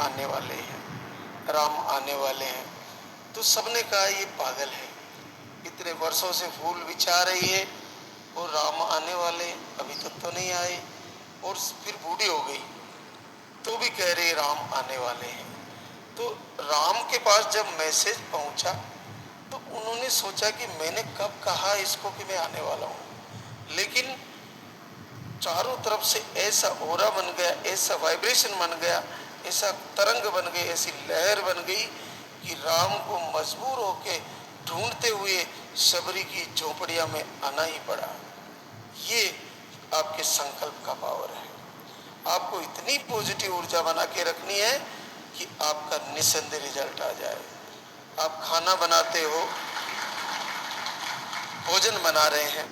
आने वाले हैं, राम आने वाले हैं। तो सबने कहा ये पागल है, इतने वर्षों से फूल बिछा रही है और राम आने वाले अभी तक तो नहीं आए, और फिर बूढ़ी हो गई तो भी कह रही राम आने वाले हैं। तो राम के पास जब मैसेज पहुंचा तो उन्होंने सोचा कि मैंने कब कहा इसको कि मैं आने वाला हूं, लेकिन चारों तरफ से ऐसा ओरा बन गया, ऐसा वाइब्रेशन बन गया, ऐसा तरंग बन गई, ऐसी लहर बन गई कि राम को मजबूर होके ढूंढते हुए शबरी की झोपड़िया में आना ही पड़ा। ये आपके संकल्प का पावर है। आपको इतनी पॉजिटिव ऊर्जा बना के रखनी है कि आपका निस्संदेह रिजल्ट आ जाए। आप खाना बनाते हो, भोजन बना रहे हैं,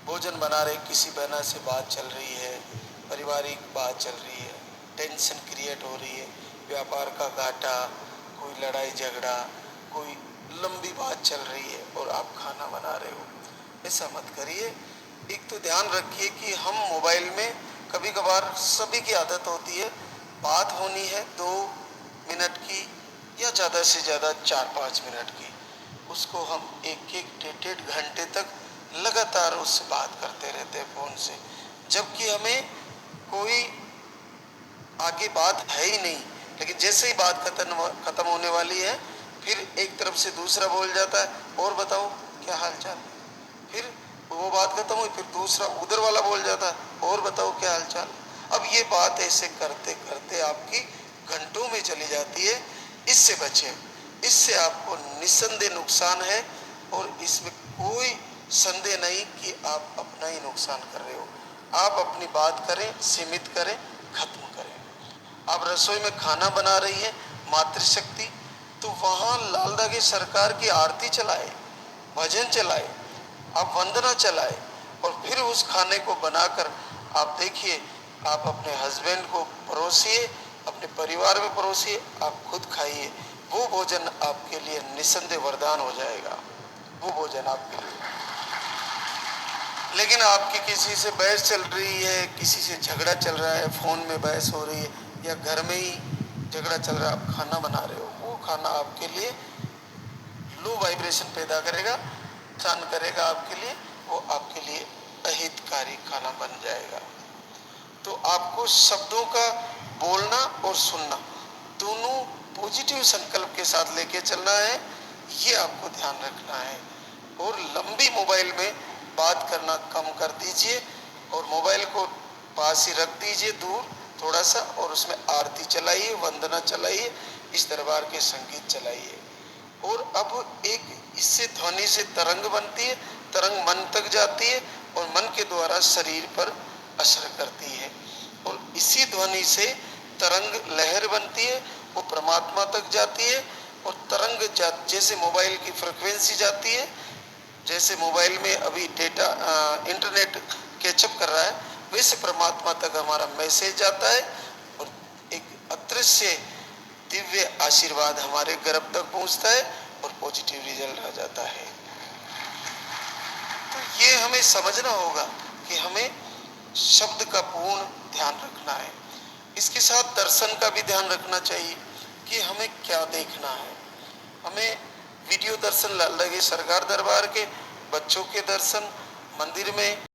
भोजन बना रहे, किसी बहना से बात चल रही है, पारिवारिक बात चल रही है, टेंशन क्रिएट हो रही है, व्यापार का घाटा, कोई लड़ाई झगड़ा, कोई लंबी बात चल रही है और आप खाना बना रहे हो। ऐसा मत करिए। एक तो ध्यान रखिए कि हम मोबाइल में कभी कभार, सभी की आदत होती है, बात होनी है 2 मिनट की या ज़्यादा से ज़्यादा 4-5 मिनट की, उसको हम 1-1 डेढ़ घंटे तक लगातार उससे बात करते रहते हैं फ़ोन से, जबकि हमें कोई आगे बात है ही नहीं। लेकिन जैसे ही बात खत्म होने वाली है, फिर एक तरफ से दूसरा बोल जाता है, और बताओ क्या हाल चाल। फिर वो बात खत्म हुई, फिर दूसरा उधर वाला बोल जाता है, और बताओ क्या हाल चाल। अब ये बात ऐसे करते करते आपकी घंटों में चली जाती है। इससे बचें, इससे आपको निस्संदेह नुकसान है, और इसमें कोई संदेह नहीं कि आप अपना ही नुकसान कर रहे हो। आप अपनी बात करें, सीमित करें, खत्म करें। आप रसोई में खाना बना रही है मातृशक्ति, तो वहाँ लाल दागे सरकार की आरती चलाए, भजन चलाए, आप वंदना चलाए, और फिर उस खाने को बनाकर आप देखिए, आप अपने हस्बैंड को परोसिए, अपने परिवार में परोसिए, आप खुद खाइए। वो भोजन आपके लिए निस्संदेह वरदान हो जाएगा, वो भोजन आपके लिए। लेकिन आपकी किसी से बहस चल रही है, किसी से झगड़ा चल रहा है, फ़ोन में बहस हो रही है, या घर में ही झगड़ा चल रहा है, आप खाना बना रहे हो, वो खाना आपके लिए लो वाइब्रेशन पैदा करेगा, नुकसान करेगा आपके लिए, वो आपके लिए अहितकारी खाना बन जाएगा। तो आपको शब्दों का बोलना और सुनना दोनों पॉजिटिव संकल्प के साथ लेके चलना है, ये आपको ध्यान रखना है। और लंबी मोबाइल में बात करना कम कर दीजिए, और मोबाइल को पास ही रख दीजिए दूर थोड़ा सा, और उसमें आरती चलाइए, वंदना चलाइए, इस दरबार के संगीत चलाइए। और अब एक इससे ध्वनि से तरंग बनती है, तरंग मन तक जाती है, और मन के द्वारा शरीर पर असर करती है, और इसी ध्वनि से तरंग लहर बनती है, वो परमात्मा तक जाती है। और तरंग जैसे मोबाइल की फ्रिक्वेंसी जाती है, जैसे मोबाइल में अभी डेटा इंटरनेट कैचअप कर रहा है, वैसे परमात्मा तक हमारा मैसेज जाता है, और एक अदृश्य दिव्य आशीर्वाद हमारे गर्भ तक पहुंचता है, और पॉजिटिव रिजल्ट आ जाता है। तो ये हमें समझना होगा कि हमें शब्द का पूर्ण ध्यान रखना है। इसके साथ दर्शन का भी ध्यान रखना चाहिए कि हमें क्या देखना है। हमें वीडियो दर्शन लगे सरकार दरबार के, बच्चों के दर्शन मंदिर में,